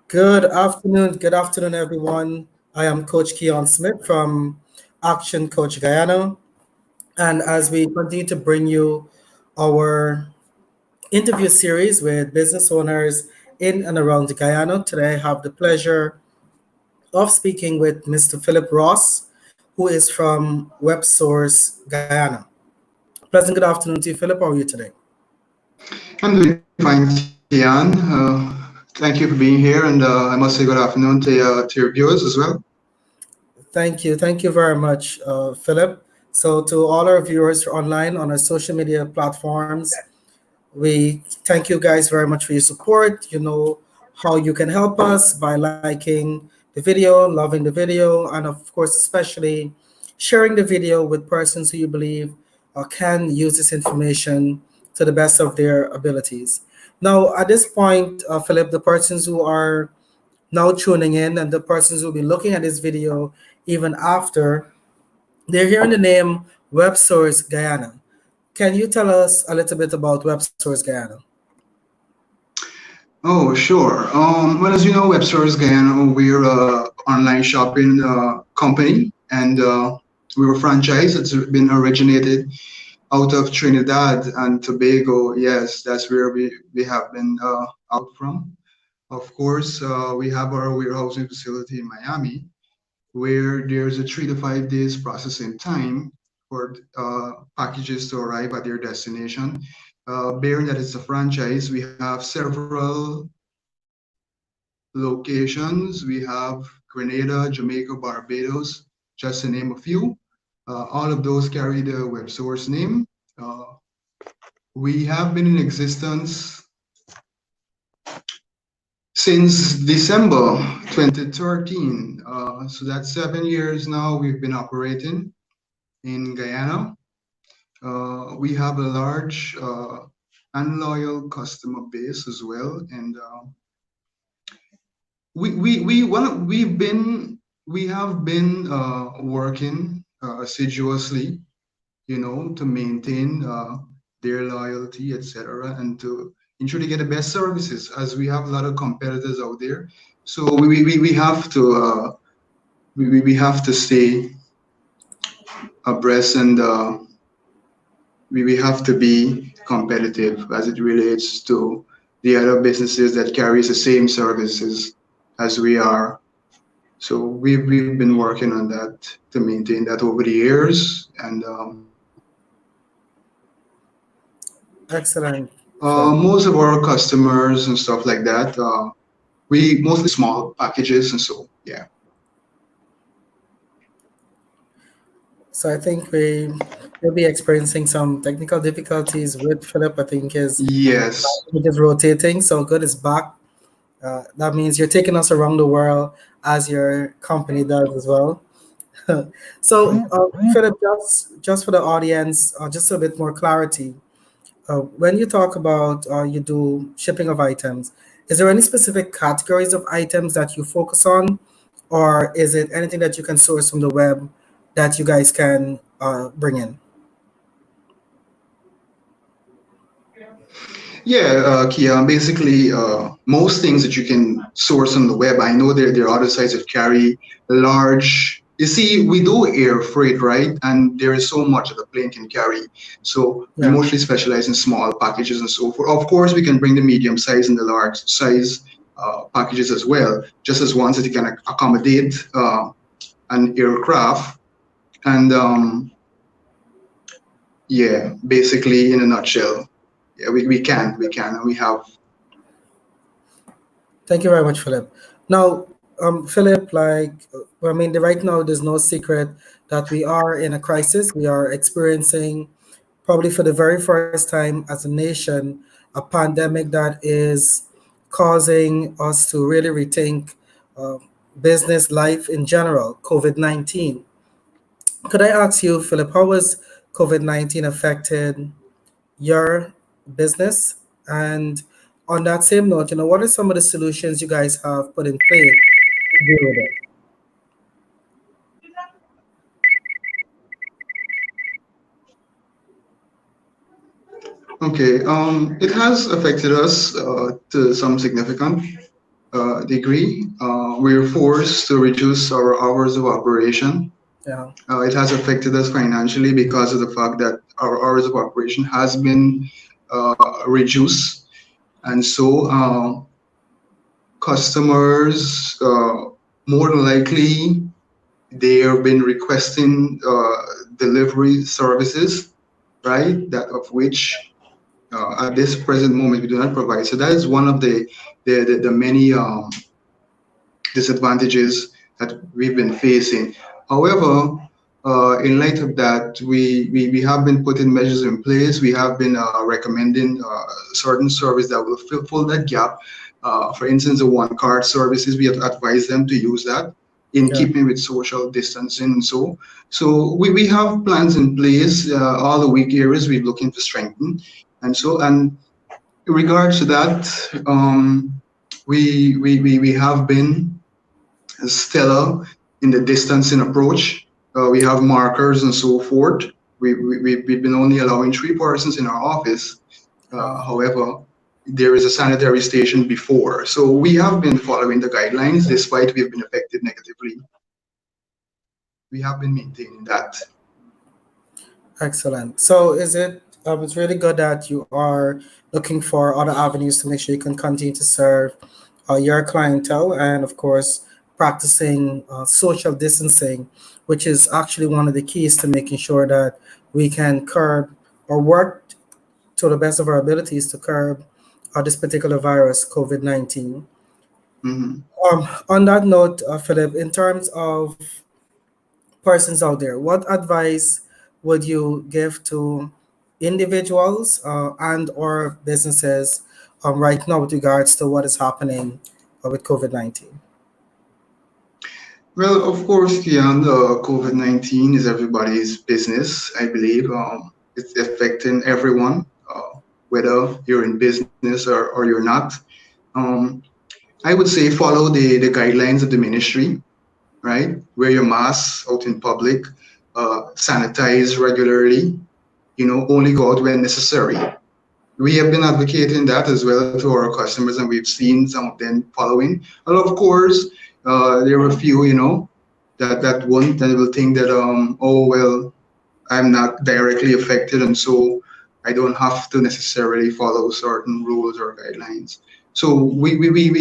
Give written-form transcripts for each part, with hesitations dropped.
Good afternoon, everyone. I am Coach Keon Smith from Action Coach Guyana. And as we continue to bring you our interview series with business owners in and around Guyana, today I have the pleasure of speaking with Mr. Philip Ross, who is from WebSource Guyana. Pleasant good afternoon to you, Philip. How are you today? I'm doing fine, Kian. Thank you for being here, and I must say good afternoon to your viewers as well. Thank you. Thank you very much, Philip. So, to all our viewers online on our social media platforms, we thank you guys very much for your support. You know how you can help us by liking the video, loving the video, and of course, especially sharing the video with persons who you believe can use this information to the best of their abilities. Now, at this point, Philip, the persons who are now tuning in and the persons who will be looking at this video even after, they're hearing the name WebSource Guyana. Can you tell us a little bit about WebSource Guyana? Oh, sure. Well, as you know, WebStores Guyana, we're a online shopping company, and we're a franchise that's been originated out of Trinidad and Tobago. Yes, that's where we have been out from. Of course, we have our warehousing facility in Miami, where there's a 3 to 5 days processing time for packages to arrive at their destination. Bearing that it's a franchise, we have several locations. We have Grenada, Jamaica, Barbados, just to name a few. All of those carry the web source name. Uh, we have been in existence since December 2013. So that's 7 years now we've been operating in Guyana. We have a large and loyal customer base as well, and we have been working assiduously, to maintain their loyalty, etc., and to ensure they get the best services, as we have a lot of competitors out there. So we have to we have to stay abreast, and we have to be competitive as it relates to the other businesses that carries the same services as we are. So we've been working on that to maintain that over the years, and Excellent, Philip. most of our customers and stuff like that, we mostly small packages, and so yeah. So I think we will be experiencing some technical difficulties with Philip. I think Yes. his rotating. So good is back. That means you're taking us around the world as your company does as well. So, Philip, just for the audience, just a bit more clarity. When you talk about you do shipping of items, is there any specific categories of items that you focus on, or is it anything that you can source from the web that you guys can bring in? Yeah, Kia. Basically, most things that you can source on the web. I know there are other sites that carry large. You see, we do air freight, right? And there is so much that a plane can carry. So we Yeah. mostly specialize in small packages and so forth. Of course, we can bring the medium size and the large size packages as well, just as ones that you can accommodate an aircraft. And yeah, basically, in a nutshell, yeah, we can, and we have. Thank you very much, Philip. Now, Philip, I mean, right now there's no secret that we are in a crisis. We are experiencing, probably for the very first time as a nation, a pandemic that is causing us to really rethink uh, business life in general, COVID 19. Could I ask you, Philip, how has COVID 19 affected your business? And on that same note, what are some of the solutions you guys have put in place to deal with it? Okay, it has affected us to some significant. degree, we're forced to reduce our hours of operation. Yeah. It has affected us financially because of the fact that our hours of operation has been reduced, and so customers more than likely they have been requesting delivery services, right? That of which at this present moment we do not provide. So that is one of the many disadvantages that we've been facing. However, in light of that, we have been putting measures in place. We have been recommending certain service that will fill that gap. For instance, the one card services, we have advised them to use that in Yeah. keeping with social distancing and we have plans in place. All the weak areas we're looking to strengthen, and in regards to that, we have been stellar in the distancing approach. We have markers and so forth. We've been only allowing 3 persons in our office. Wow. However, there is a sanitary station before. So we have been following the guidelines despite we've been affected negatively. We have been maintaining that. Excellent. So is it it's really good that you are looking for other avenues to make sure you can continue to serve your clientele, and of course practicing social distancing, which is actually one of the keys to making sure that we can curb or work to the best of our abilities to curb this particular virus, COVID-19. Mhm. On that note, Philip, in terms of persons out there, what advice would you give to individuals and or businesses right now with regards to what is happening with COVID-19? Well, of course, Kian, COVID-19 is everybody's business, I believe. It's affecting everyone, whether you're in business or you're not. Um, I would say follow the guidelines of the ministry, right? Wear your mask out in public, sanitize regularly, only go out when necessary. We have been advocating that as well to our customers, and we've seen some of them following. And of course, there are a few, that won't, that will think that, oh well, I'm not directly affected, and so I don't have to necessarily follow certain rules or guidelines. So we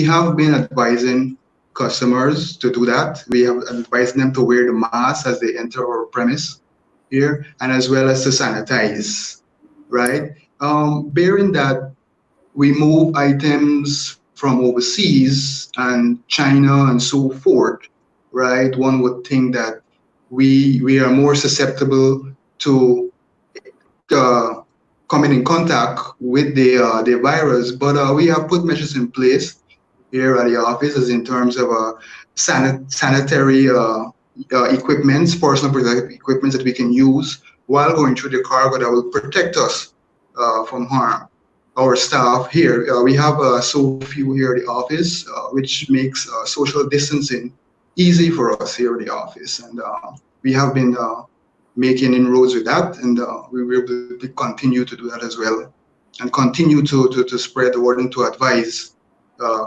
have been advising customers to do that. We have advised them to wear the mask as they enter our premise here, and as well as to sanitize, right? Bearing that we move items from overseas and China and so forth, right? One would think that we are more susceptible to uh, coming in contact with the virus, but we have put measures in place here at the office, as in terms of sanitary equipments, personal protective equipments that we can use while going through the cargo that will protect us from harm. Our staff here, we have so few here at the office, which makes social distancing easy for us here at the office, and we have been making inroads with that, and we will continue to do that as well, and continue to spread the word and to advise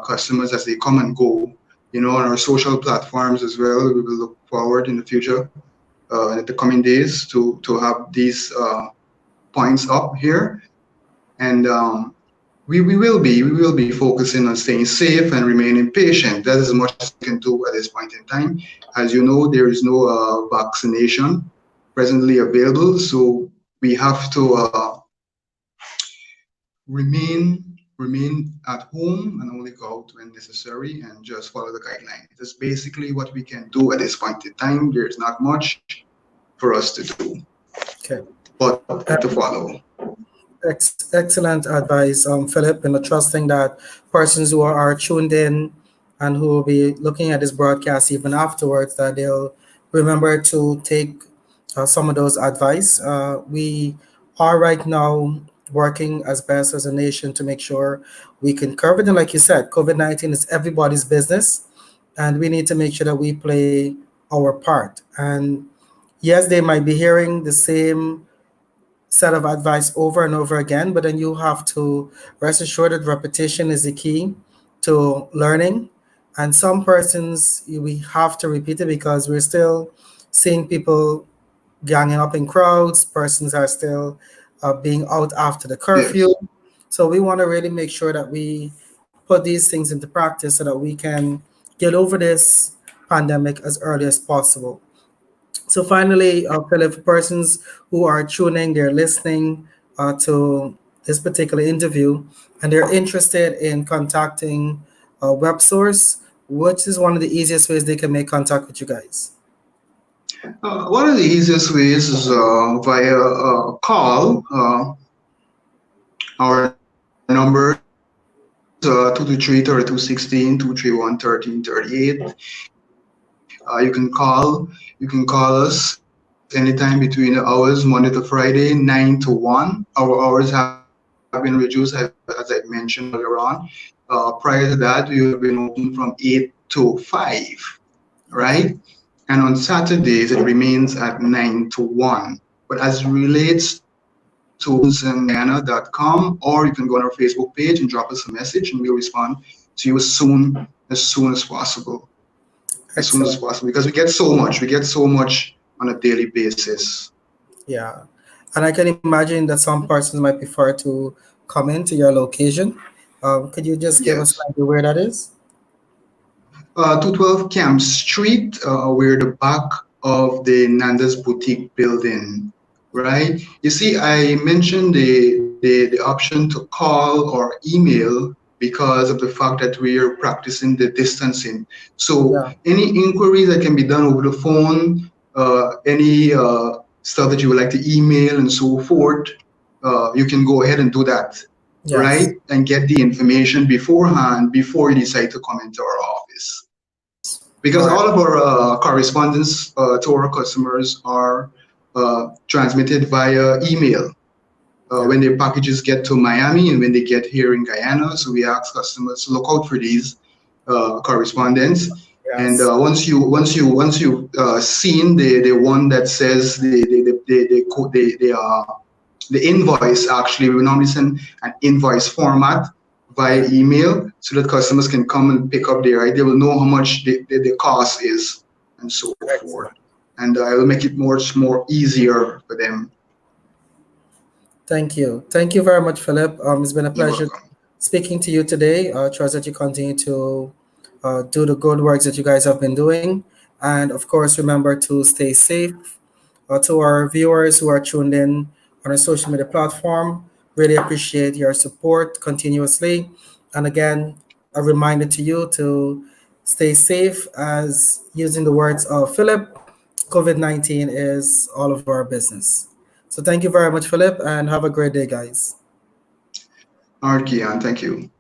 customers as they come and go, on our social platforms as well. We will look forward in the future, in the coming days, to have these points up here, and we will be focusing on staying safe and remaining patient. That is as much as we can do at this point in time. As you know, there is no vaccination presently available, so we have to remain at home and only go out when necessary and just follow the guidelines. That's basically what we can do at this point in time. There's not much for us to do, Okay. but to follow. Excellent advice, Philip, and trusting that persons who are tuned in and who will be looking at this broadcast even afterwards, that they'll remember to take some of those advice. We are right now working as best as a nation to make sure we can curb it. And like you said, COVID-19 is everybody's business, and we need to make sure that we play our part. And yes, they might be hearing the same set of advice over and over again, but then you have to rest assured that repetition is the key to learning. And some persons we have to repeat it because we're still seeing people ganging up in crowds. Persons are still being out after the curfew. Yes. So we want to really make sure that we put these things into practice so that we can get over this pandemic as early as possible. So finally, Philip, for persons who are tuning, they're listening to this particular interview, and they're interested in contacting WebSource, which is one of the easiest ways they can make contact with you guys. One of the easiest ways is via call. Our numbers 223-3216-231-1338. You can call us anytime between the hours Monday to Friday, 9 to 1. Our hours have been reduced, as I mentioned earlier on. Prior to that, we have been open from 8 to 5, right? Okay. And on Saturdays, it remains at 9 to 1. But as it relates to guyana.com, or you can go on our Facebook page and drop us a message, and we'll respond to you as soon as possible, Excellent. because we get so much on a daily basis. Yeah. And I can imagine that some persons might prefer to come into your location. Could you just give us Yes. an idea where that is? 212 Camp Street. We're the back of the Nanda's Boutique building, right? You see, I mentioned the option to call or email because of the fact that we are practicing the distancing. So Yeah. any inquiries that can be done over the phone, any stuff that you would like to email and so forth, you can go ahead and do that, Yes. right? And get the information beforehand before you decide to come into our office. All Because right. all of our correspondence to our customers are transmitted via email Yeah. when their packages get to Miami and when they get here in Guyana. So we ask customers to look out for these correspondence. And Yes. once you seen the one that says the invoice, actually we will normally send an invoice format via Yeah. email so that customers can come and pick up their, right? They will know how much the cost is and so forth. Excellent. And I will make it much more easier for them. Thank you. Thank you very much, Philip. It's been a You're pleasure welcome. speaking to you today. Trust that you continue to do the good works that you guys have been doing. And of course, remember to stay safe. To our viewers who are tuned in on our social media platform, really appreciate your support continuously. And again, a reminder to you to stay safe, as using the words of Philip, COVID 19 is all of our business. So thank you very much, Philip, and have a great day, guys. All right, Kian, thank you.